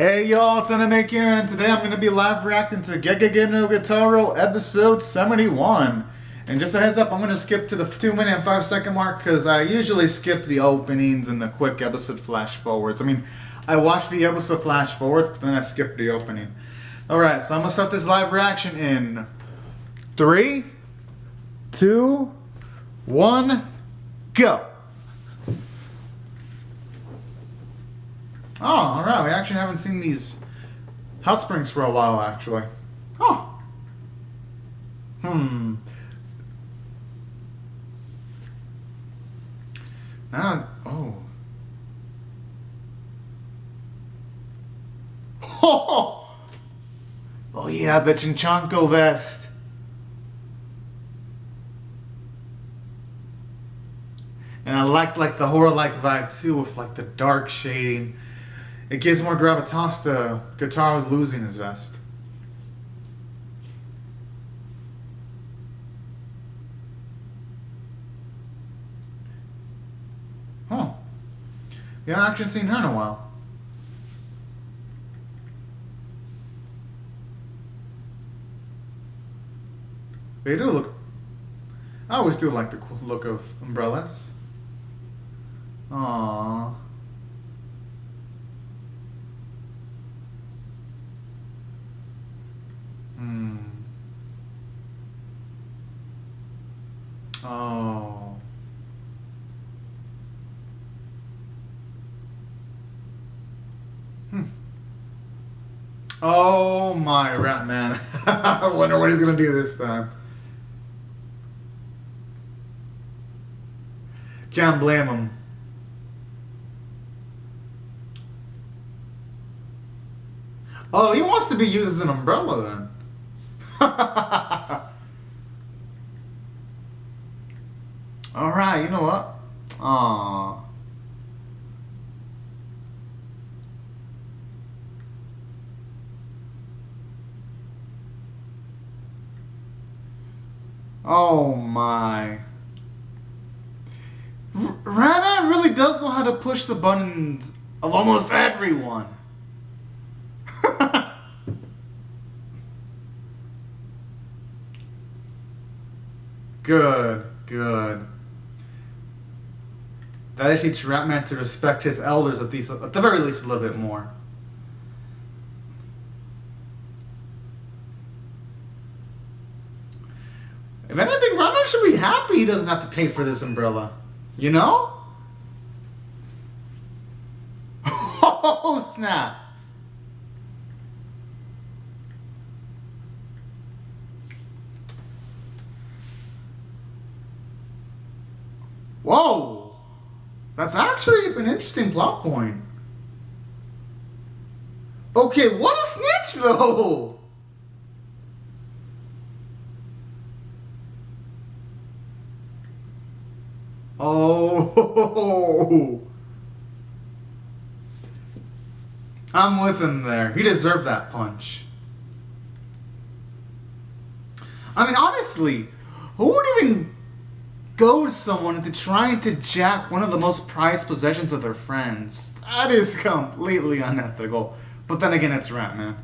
Hey y'all, it's Anime Kim, and today I'm going to be live reacting to Gegege no鬼太郎episode 71. And just a heads up, I'm going to skip to the 2-minute and 5-second mark because I usually skip the openings and the quick episode flash forwards. I mean, I watch the episode flash forwards, but then I skip the opening. Alright, so I'm going to start this live reaction in 3, 2, 1, go! Oh, alright, we actually haven't seen these hot springs for a while, actually. Oh. Now, oh. Oh yeah, the Chinchanko vest. And I like the horror-like vibe too, with like the dark shading. It gives more gravitas to Kitarou losing his vest. Huh. We haven't actually seen her in a while. They do look... I always do like the look of umbrellas. Aww. Oh. Oh my rat man. I wonder what he's gonna do this time. Can't blame him. Oh, he wants to be used as an umbrella then. Alright, you know what? Aww. Oh my. Rana really does know how to push the buttons of almost everyone. Good, good. That actually teaches Ratman to respect his elders at the very least a little bit more. If anything, Ratman should be happy he doesn't have to pay for this umbrella. You know? Oh, snap. Whoa! That's actually an interesting plot point. Okay, what a snitch though! Oh! I'm with him there. He deserved that punch. I mean, honestly, who would even goad someone into trying to jack one of the most prized possessions of their friends? That is completely unethical. But then again, it's Ratman.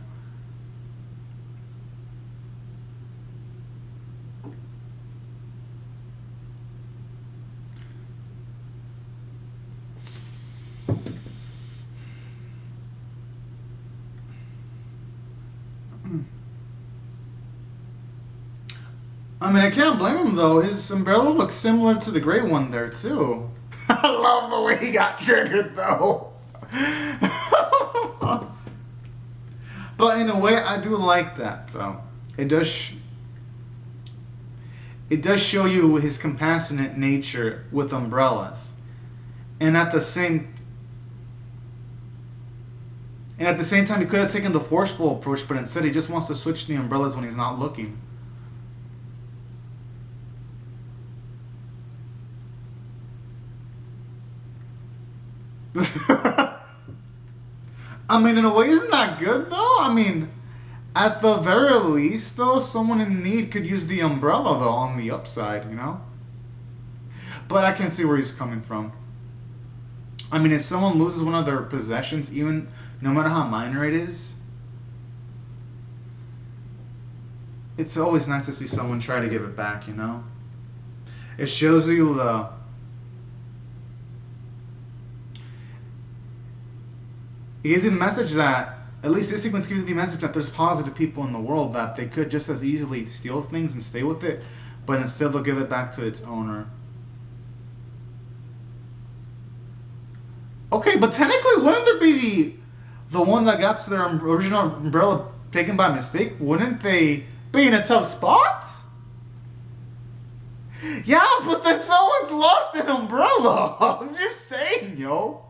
I mean, I can't blame him though. His umbrella looks similar to the gray one there too. I love the way he got triggered though. But in a way, I do like that though. It does show you his compassionate nature with umbrellas, and at the same time, he could have taken the forceful approach, but instead he just wants to switch the umbrellas when he's not looking. I mean, in a way, isn't that good, though? I mean, at the very least, though, someone in need could use the umbrella, though, on the upside, you know? But I can see where he's coming from. I mean, if someone loses one of their possessions, even no matter how minor it is, it's always nice to see someone try to give it back, you know? It shows you the... It gives you the message that, at least this sequence gives you the message that there's positive people in the world, that they could just as easily steal things and stay with it, but instead they'll give it back to its owner. Okay, but technically, wouldn't there be the one that got to their original umbrella taken by mistake? Wouldn't they be in a tough spot? Yeah, but then someone's lost an umbrella. I'm just saying, yo.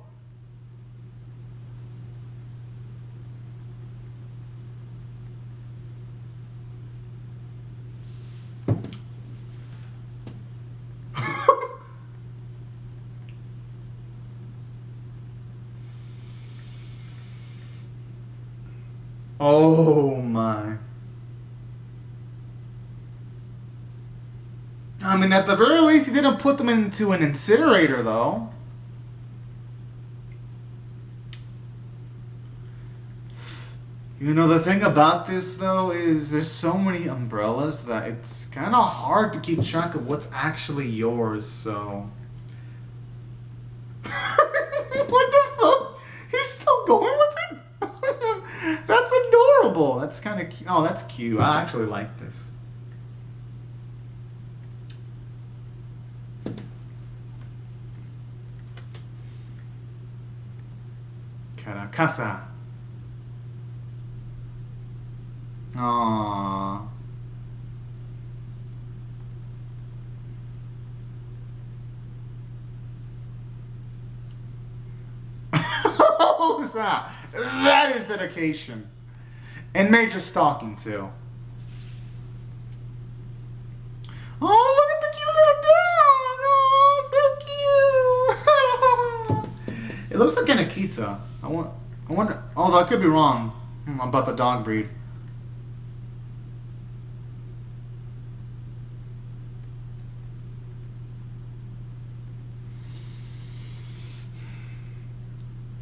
Oh my. I mean, at the very least, he didn't put them into an incinerator, though. You know, the thing about this, though, is there's so many umbrellas that it's kind of hard to keep track of what's actually yours, so... What the fuck? He's still going with it? That's adorable. That's kind of cute. Oh, that's cute. I actually like this. Casa. Aww. Who's that? That is dedication. And major stalking, too. Oh, look at the cute little dog. Oh, so cute. It looks like an Akita. I wonder, although I could be wrong about the dog breed.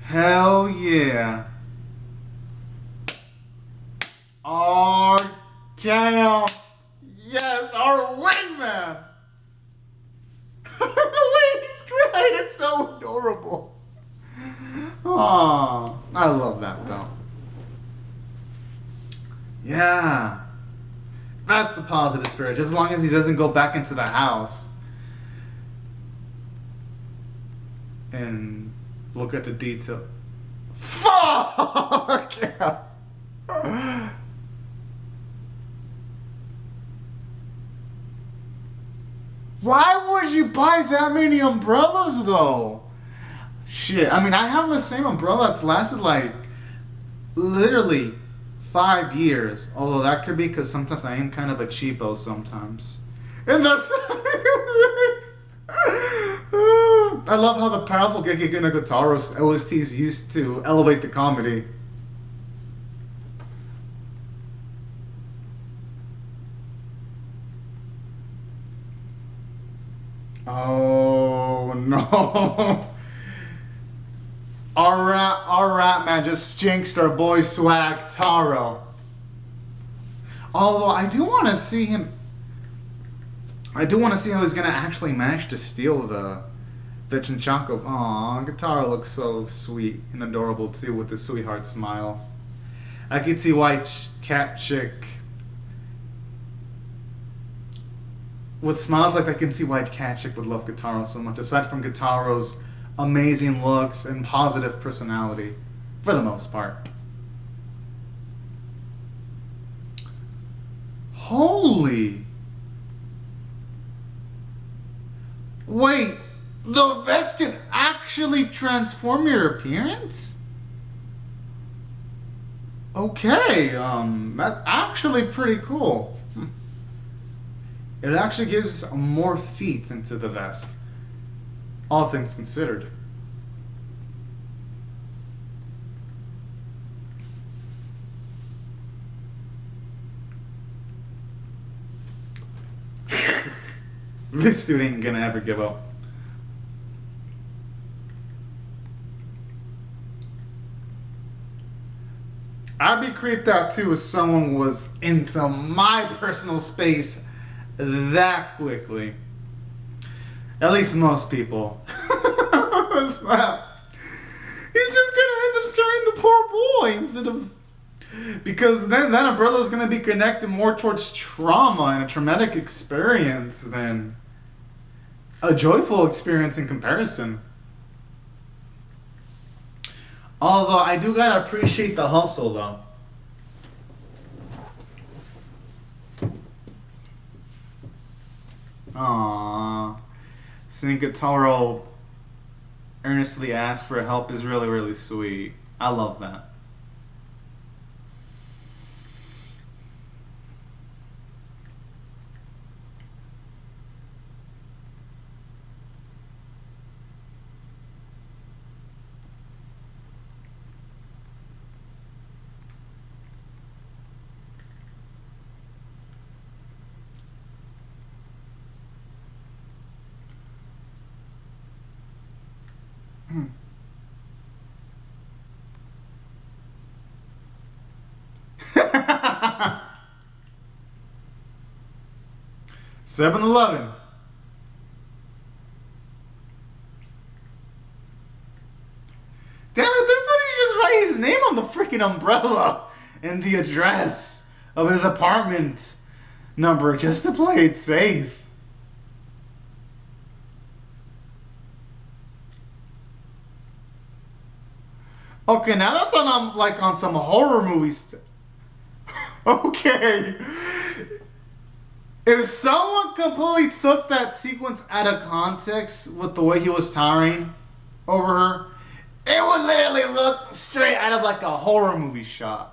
Hell yeah. Oh, damn. Yes, our wingman. The way he's crying, it's so adorable. Oh, I love that though. Yeah. That's the positive spirit, just as long as he doesn't go back into the house. And look at the detail. Fuck! Yeah. Why would you buy that many umbrellas though? Shit, I mean, I have the same umbrella that's lasted like literally 5 years. Although that could be because sometimes I am kind of a cheapo sometimes. And that's... I love how the powerful Gegege no Kitarou OSTs used to elevate the comedy. Oh no. Alright man, just jinxed our boy Swag Taro. Although I do want to see him. I do want to see how he's gonna actually manage to steal the Chinchako. Aw, Kitarou looks so sweet and adorable too with his sweetheart smile. I could see why cat chick with smiles like that, I can see why cat chick would love Kitarou so much. Aside from Kitarou's amazing looks and positive personality, for the most part. Holy! Wait, the vest can actually transform your appearance? Okay, that's actually pretty cool. It actually gives more feet into the vest, all things considered. This dude ain't gonna ever give up. I'd be creeped out too if someone was into my personal space that quickly. At least most people. Snap. He's just gonna end up scaring the poor boy instead of. Because then that umbrella's gonna be connected more towards trauma and a traumatic experience than a joyful experience in comparison. Although I do gotta appreciate the hustle though. Aww. Seeing Kitarou earnestly ask for help is really, really sweet. I love that. Hmm. 7-Eleven. Damn it, this buddy just write his name on the freaking umbrella and the address of his apartment number just to play it safe. Okay, now that's on like on some horror movies. Okay. If someone completely took that sequence out of context with the way he was towering over her, it would literally look straight out of like a horror movie shot.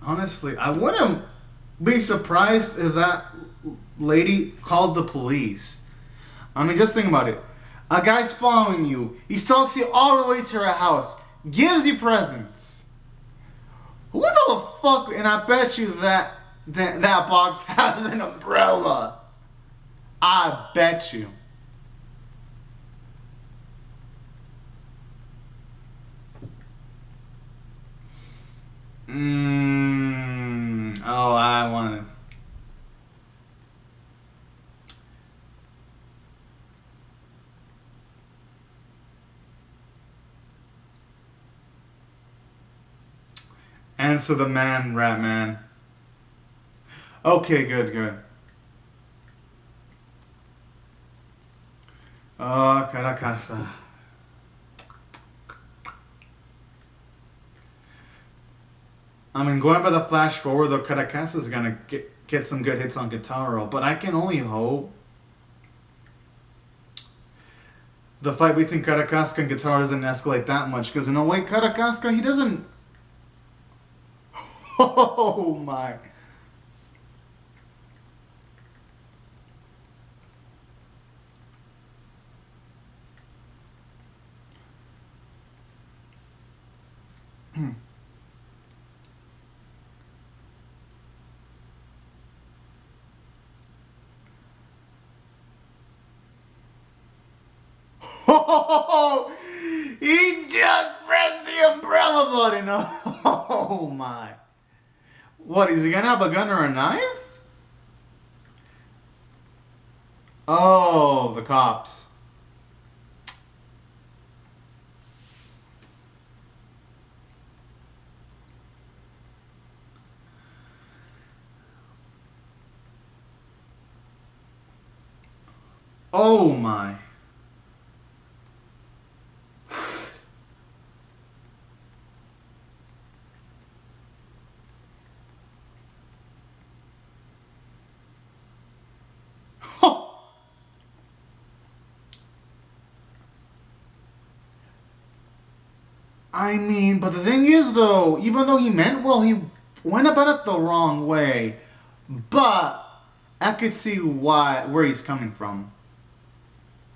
Honestly, I wouldn't be surprised if that lady called the police. I mean, just think about it. A guy's following you. He stalks you all the way to her house. Gives you presents. Who the fuck? And I bet you that box has an umbrella. I bet you. Oh, I want to. Answer the man, rat man. Okay, good, good. Oh, Caracasa. I mean, going by the flash forward, though, Caracasa is gonna get some good hits on Kitarou, but I can only hope the fight between Caracasca and Kitarou doesn't escalate that much, because in a way, Caracasca, he doesn't. Oh my. Oh, he just pressed the umbrella button. Oh my. What, is he gonna have a gun or a knife? Oh, the cops. Oh my. I mean, but the thing is, though, even though he meant well, he went about it the wrong way. But I could see where he's coming from.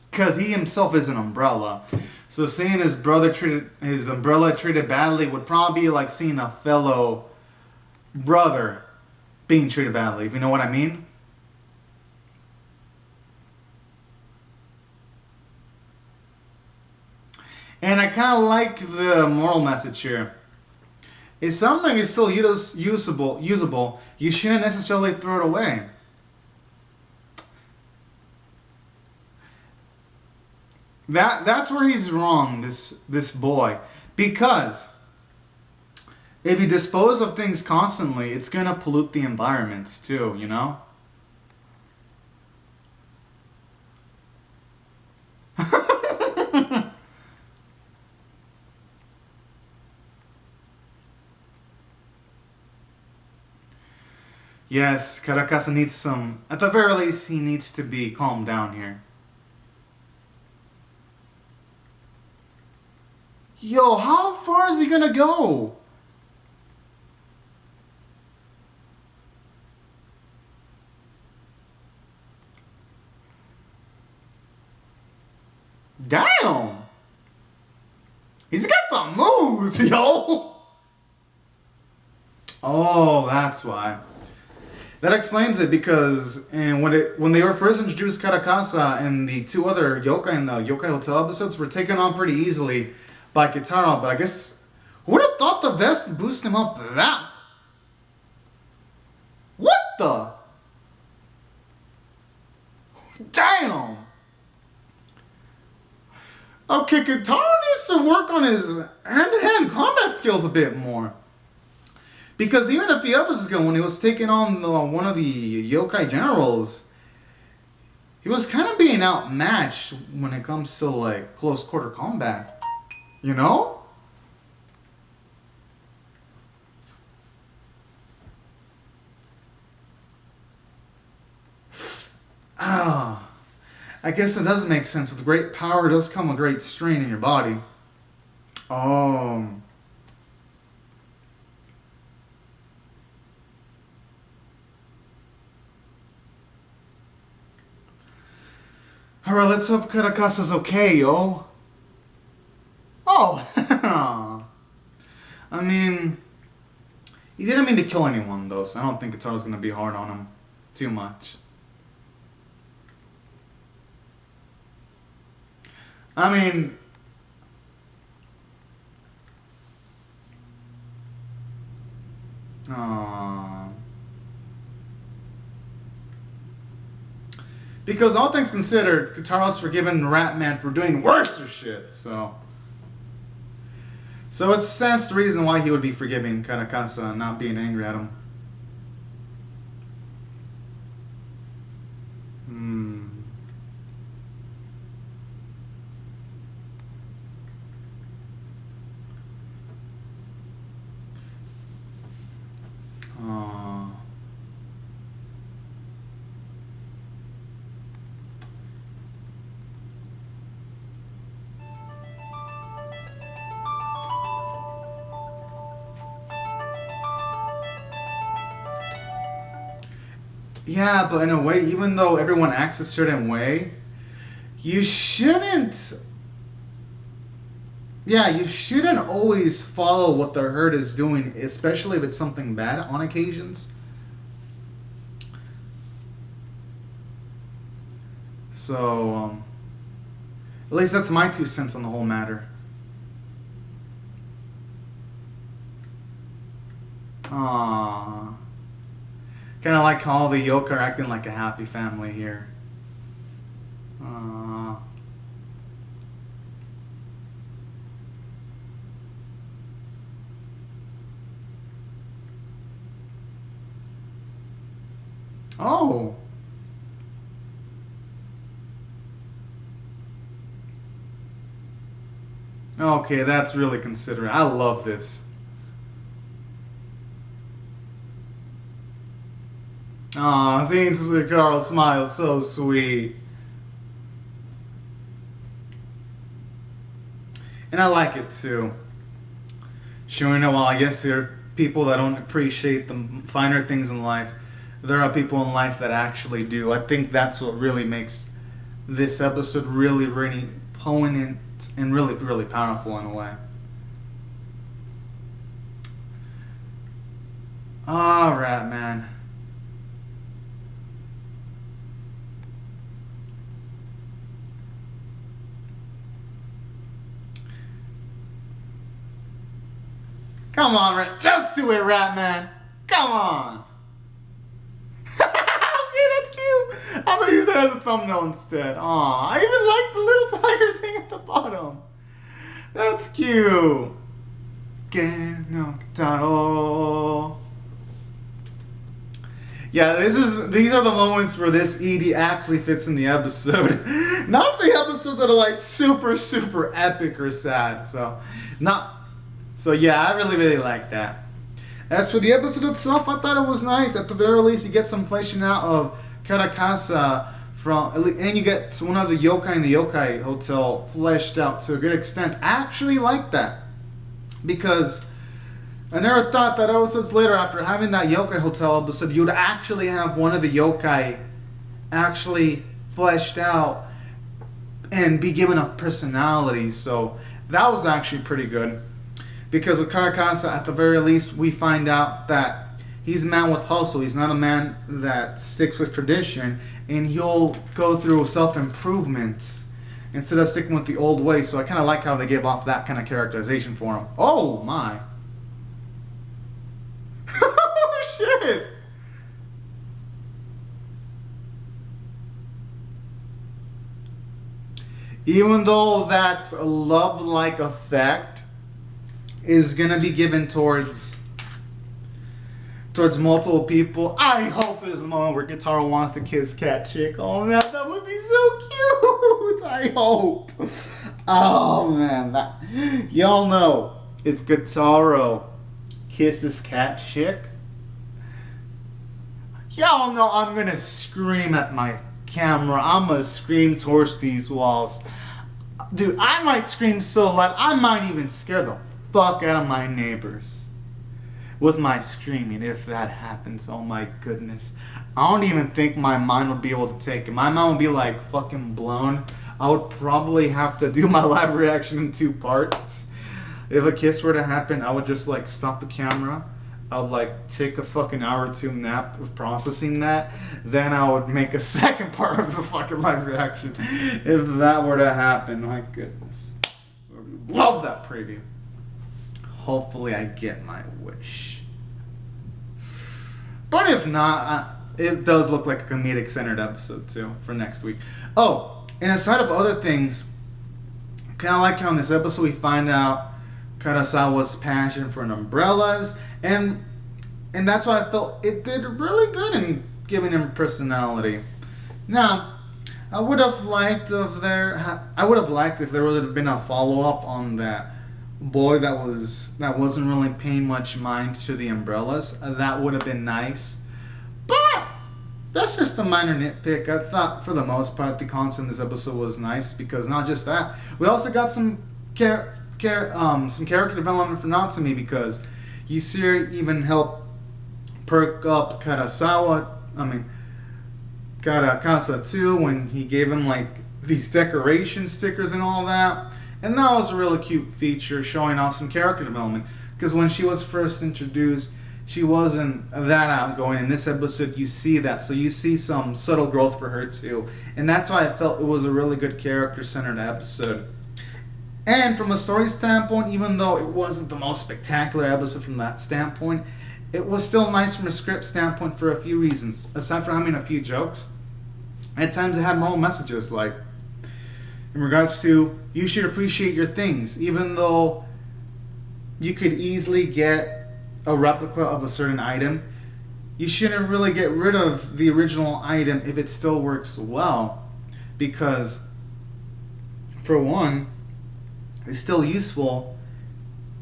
Because he himself is an umbrella. So seeing his umbrella treated badly would probably be like seeing a fellow brother being treated badly, if you know what I mean. And I kind of like the moral message here. If something is still usable, you shouldn't necessarily throw it away. That's where he's wrong, this boy. Because if you dispose of things constantly, it's going to pollute the environments too, you know? Yes, Caracasa needs some... At the very least, he needs to be calmed down here. Yo, how far is he gonna go? Damn! He's got the moves, yo! Oh, that's why. That explains it, because when they were first introduced, Caracasa and the two other yokai in the Yokai Hotel episodes were taken on pretty easily by Kitarou, but I guess who would have thought the vest would boost him up that? What the? Damn! Okay, Kitarou needs to work on his hand-to-hand combat skills a bit more. Because even a few episodes ago, when he was taking on one of the yokai generals, he was kind of being outmatched when it comes to like close quarter combat. You know? Ah, I guess it does make sense. With great power does come a great strain in your body. Oh. Alright, let's hope Caracasa's okay, yo. Oh. I mean, he didn't mean to kill anyone, though, so I don't think Kitarou's gonna be hard on him too much. I mean... Aww. Because all things considered, Kitarou's forgiven Ratman for doing worse shit, so... So it stands to reason why he would be forgiving Caracasa and not being angry at him. Yeah, but in a way, even though everyone acts a certain way, you shouldn't... Yeah, you shouldn't always follow what the herd is doing, especially if it's something bad on occasions. So, at least that's my 2 cents on the whole matter. Aww. Kind of like how all the yoke are acting like a happy family here. Oh. Okay, that's really considerate. I love this. Aw, seeing Carl smile, so sweet. And I like it too. Showing that while I guess there are people that don't appreciate the finer things in life, there are people in life that actually do. I think that's what really makes this episode really, really poignant and really, really powerful in a way. Alright, man. Come on, Rat. Just do it, Ratman. Come on. Okay, that's cute. I'm gonna use that as a thumbnail instead. Aw, I even like the little tiger thing at the bottom. That's cute. Gegege no Kitarou. Yeah, these are the moments where this ED actually fits in the episode. Not the episodes that are like super, super epic or sad. So yeah, I really like that. As for the episode itself, I thought it was nice. At the very least, you get some fleshing out of Karakasa and you get one of the yokai in the yokai hotel fleshed out to a good extent. I actually like that because I never thought that episodes later, after having that yokai hotel episode, you would actually have one of the yokai actually fleshed out and be given a personality. So that was actually pretty good. Because with Karakasa, at the very least, we find out that he's a man with hustle. He's not a man that sticks with tradition. And he'll go through self-improvement instead of sticking with the old way. So I kind of like how they give off that kind of characterization for him. Oh, my. Oh, shit. Even though that's a love-like effect is gonna be given towards multiple people, I hope there's a moment where Kitarou wants to kiss Cat Chick. Oh man, that would be so cute. I hope. Oh man, y'all know if Kitarou kisses Cat Chick, y'all know I'm gonna scream at my camera. I'm gonna scream towards these walls. Dude, I might scream so loud, I might even scare the fuck out of my neighbors with my screaming if that happens. Oh my goodness. I don't even think my mind would be able to take it. My mind would be like fucking blown. I would probably have to do my live reaction in 2 parts. If a kiss were to happen, I would just like stop the camera. I would like take a fucking hour or 2 nap of processing that. Then I would make a second part of the fucking live reaction if that were to happen. My goodness. Love that preview. Hopefully I get my wish. But if not, it does look like a comedic centered episode too for next week. Oh, and aside of other things, kind of like how in this episode we find out Karasawa's passion for umbrellas, and that's why I felt it did really good in giving him personality. Now, I would have liked if there would have been a follow up on that boy that wasn't really paying much mind to the umbrellas. That would have been nice, but that's just a minor nitpick. I thought for the most part the concept in this episode was nice because not just that, we also got some character development for Natsumi, because you see her even help perk up Karakasa too, when he gave him like these decoration stickers and all that. And that was a really cute feature showing off some character development, because when she was first introduced, she wasn't that outgoing. In this episode, you see that. So you see some subtle growth for her too. And that's why I felt it was a really good character-centered episode. And from a story standpoint, even though it wasn't the most spectacular episode from that standpoint, it was still nice from a script standpoint for a few reasons. Aside from having a few jokes, at times it had moral messages, like in regards to you should appreciate your things, even though you could easily get a replica of a certain item. You shouldn't really get rid of the original item if it still works well, because for one, it's still useful,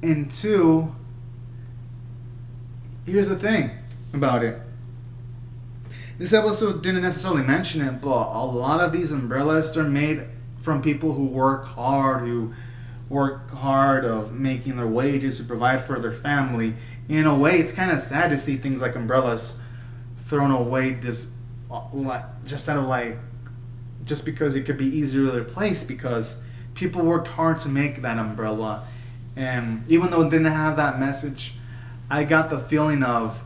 and 2, here's the thing about it. This episode didn't necessarily mention it, but a lot of these umbrellas are made from people who work hard of making their wages to provide for their family. In a way, it's kind of sad to see things like umbrellas thrown away just because it could be easily replaced, because people worked hard to make that umbrella. And even though it didn't have that message, I got the feeling of,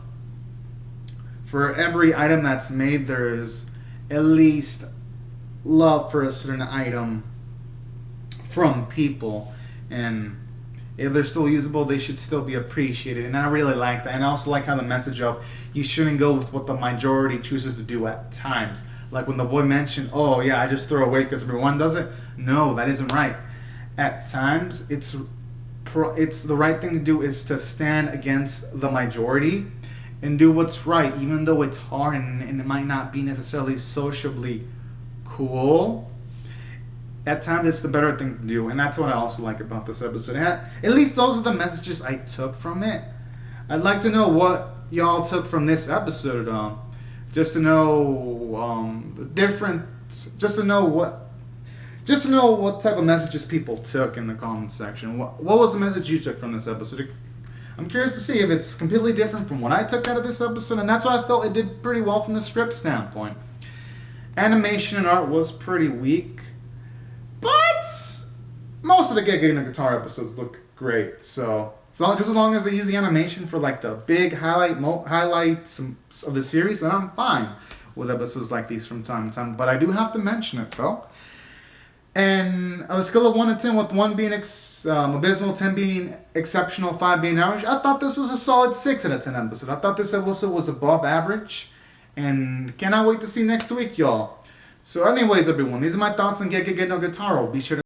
for every item that's made, there is at least love for a certain item from people. And If they're still usable, they should still be appreciated. And I really like that. And I also like how the message of you shouldn't go with what the majority chooses to do at times. Like when the boy mentioned, oh yeah, I just throw away because everyone does it. No, that isn't right. At times, it's the right thing to do is to stand against the majority and do what's right, even though it's hard and it might not be necessarily sociably cool. At times, it's the better thing to do, and that's what I also like about this episode. At least those are the messages I took from it. I'd like to know what y'all took from this episode. Just to know the different, just to know what type of messages people took in the comment section. What was the message you took from this episode? I'm curious to see if it's completely different from what I took out of this episode, and that's why I felt it did pretty well from the script standpoint. Animation and art was pretty weak, but most of the Gegege no Guitar episodes look great. So just as long as they use the animation for like the big highlights of the series, then I'm fine with episodes like these from time to time. But I do have to mention it though. And on a scale of 1 to 10, with 1 being abysmal, 10 being exceptional, 5 being average, I thought this was a solid 6 out of 10 episode. I thought this episode was above average. And cannot wait to see next week, y'all. So anyways, everyone, these are my thoughts on Gegege no Guitar. Be sure to